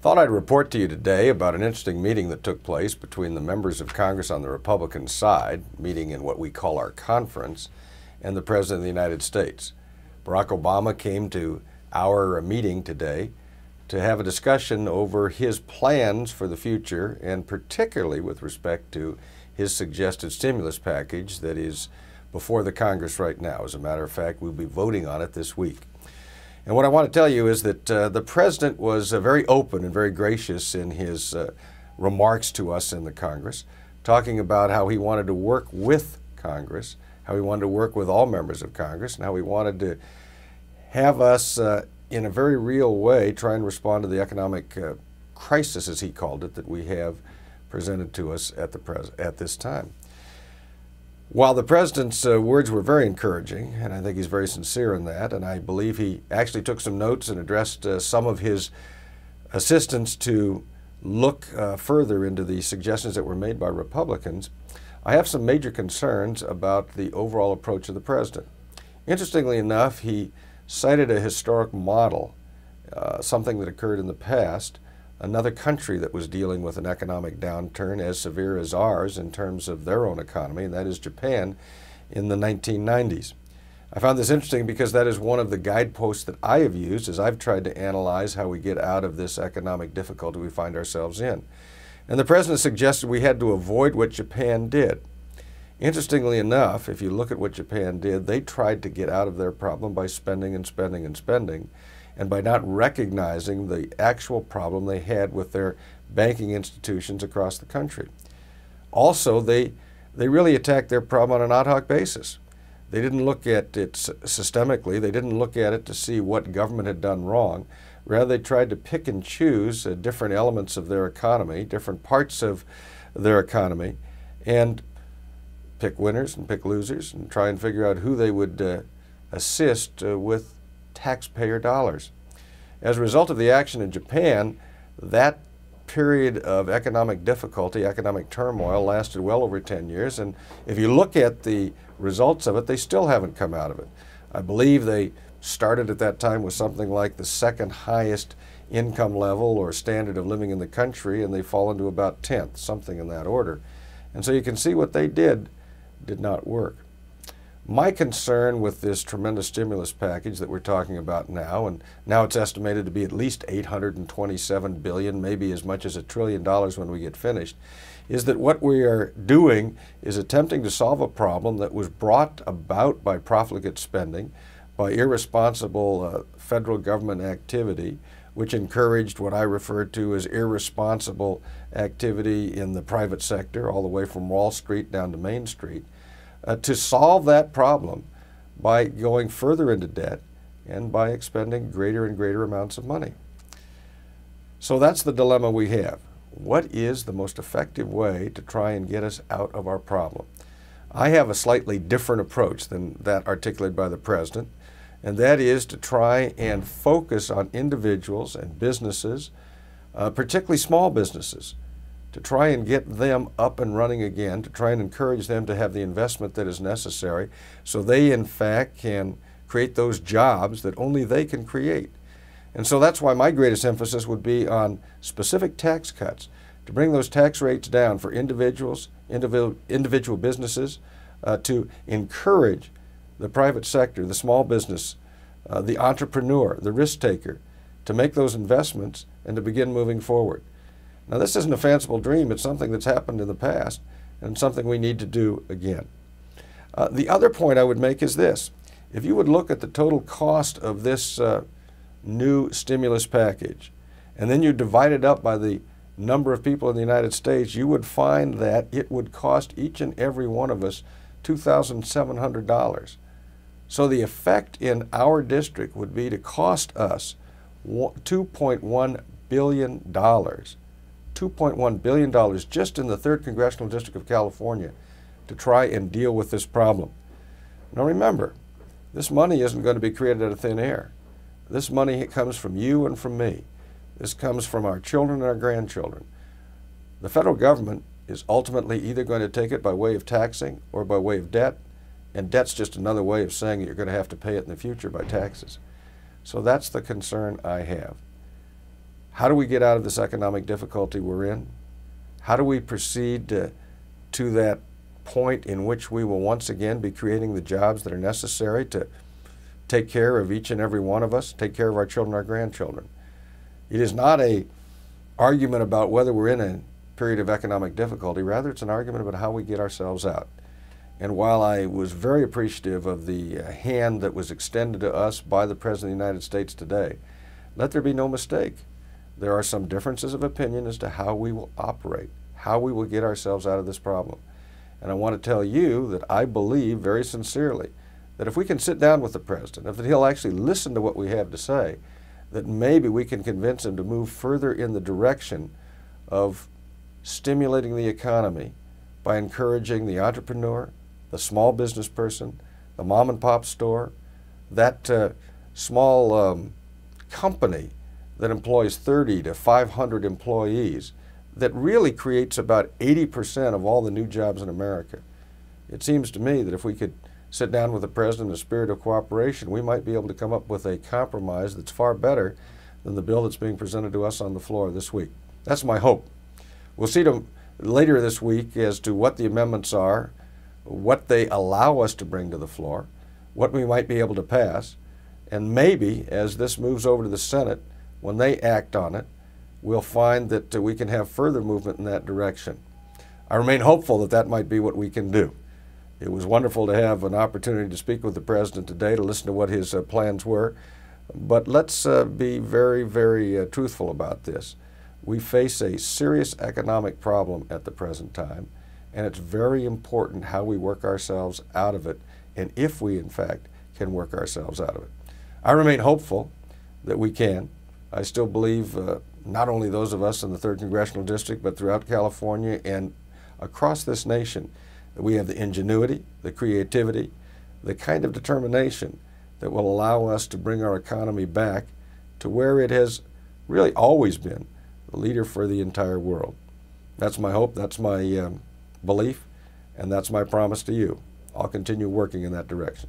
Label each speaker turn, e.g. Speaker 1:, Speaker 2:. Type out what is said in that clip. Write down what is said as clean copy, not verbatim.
Speaker 1: Thought I'd report to you today about an interesting meeting that took place between the members of Congress on the Republican side, meeting in what we call our conference, and the President of the United States. Barack Obama came to our meeting today to have a discussion over his plans for the future, and particularly with respect to his suggested stimulus package that is before the Congress right now. As a matter of fact, we'll be voting on it this week. And what I want to tell you is that the President was very open and very gracious in his remarks to us in the Congress, talking about how he wanted to work with Congress, how he wanted to work with all members of Congress, and how he wanted to have us, in a very real way, try and respond to the economic crisis, as he called it, that we have presented to us at this time. While the President's words were very encouraging, and I think he's very sincere in that, and I believe he actually took some notes and addressed some of his assistants to look further into the suggestions that were made by Republicans, I have some major concerns about the overall approach of the President. Interestingly enough, he cited a historic model, something that occurred in the past, another country that was dealing with an economic downturn as severe as ours in terms of their own economy, and that is Japan in the 1990s. I found this interesting because that is one of the guideposts that I have used as I've tried to analyze how we get out of this economic difficulty we find ourselves in. And the President suggested we had to avoid what Japan did. Interestingly enough, if you look at what Japan did, they tried to get out of their problem by spending and spending and spending, and by not recognizing the actual problem they had with their banking institutions across the country. Also, they really attacked their problem on an ad hoc basis. They didn't look at it systemically. They didn't look at it to see what government had done wrong. Rather, they tried to pick and choose different elements of their economy, different parts of their economy, and pick winners and pick losers and try and figure out who they would assist with taxpayer dollars. As a result of the action in Japan, that period of economic difficulty, economic turmoil, lasted well over 10 years, and if you look at the results of it, they still haven't come out of it. I believe they started at that time with something like the second highest income level or standard of living in the country, and they've fallen to about 10th, something in that order. And so you can see what they did not work. My concern with this tremendous stimulus package that we're talking about now, and now it's estimated to be at least $827 billion, maybe as much as $1 trillion when we get finished, is that what we are doing is attempting to solve a problem that was brought about by profligate spending, by irresponsible federal government activity, which encouraged what I refer to as irresponsible activity in the private sector, all the way from Wall Street down to Main Street, to solve that problem by going further into debt and by expending greater and greater amounts of money. So that's the dilemma we have. What is the most effective way to try and get us out of our problem? I have a slightly different approach than that articulated by the President, and that is to try and focus on individuals and businesses, particularly small businesses, to try and get them up and running again, to try and encourage them to have the investment that is necessary so they in fact can create those jobs that only they can create. And so that's why my greatest emphasis would be on specific tax cuts, to bring those tax rates down for individuals, individual businesses, to encourage the private sector, the small business, the entrepreneur, the risk taker, to make those investments and to begin moving forward. Now, this isn't a fanciful dream. It's something that's happened in the past and something we need to do again. The other point I would make is this. If you would look at the total cost of this new stimulus package, and then you divide it up by the number of people in the United States, you would find that it would cost each and every one of us $2,700. So the effect in our district would be to cost us $2.1 billion. $2.1 billion just in the 3rd Congressional District of California to try and deal with this problem. Now remember, this money isn't going to be created out of thin air. This money comes from you and from me. This comes from our children and our grandchildren. The federal government is ultimately either going to take it by way of taxing or by way of debt, and debt's just another way of saying that you're going to have to pay it in the future by taxes. So that's the concern I have. How do we get out of this economic difficulty we're in? How do we proceed to that point in which we will once again be creating the jobs that are necessary to take care of each and every one of us, take care of our children, our grandchildren? It is not an argument about whether we're in a period of economic difficulty. Rather, it's an argument about how we get ourselves out. And while I was very appreciative of the hand that was extended to us by the President of the United States today, let there be no mistake. There are some differences of opinion as to how we will operate, how we will get ourselves out of this problem. And I want to tell you that I believe very sincerely that if we can sit down with the President, if he'll actually listen to what we have to say, that maybe we can convince him to move further in the direction of stimulating the economy by encouraging the entrepreneur, the small business person, the mom and pop store, that small company that employs 30 to 500 employees, that really creates about 80% of all the new jobs in America. It seems to me that if we could sit down with the President in a spirit of cooperation, we might be able to come up with a compromise that's far better than the bill that's being presented to us on the floor this week. That's my hope. We'll see later this week as to what the amendments are, what they allow us to bring to the floor, what we might be able to pass, and maybe as this moves over to the Senate, when they act on it, we'll find that we can have further movement in that direction. I remain hopeful that that might be what we can do. It was wonderful to have an opportunity to speak with the President today, to listen to what his plans were. But let's be very, very truthful about this. We face a serious economic problem at the present time, and it's very important how we work ourselves out of it, and if we, in fact, can work ourselves out of it. I remain hopeful that we can. I still believe not only those of us in the 3rd Congressional District, but throughout California and across this nation, that we have the ingenuity, the creativity, the kind of determination that will allow us to bring our economy back to where it has really always been, the leader for the entire world. That's my hope, that's my belief, and that's my promise to you. I'll continue working in that direction.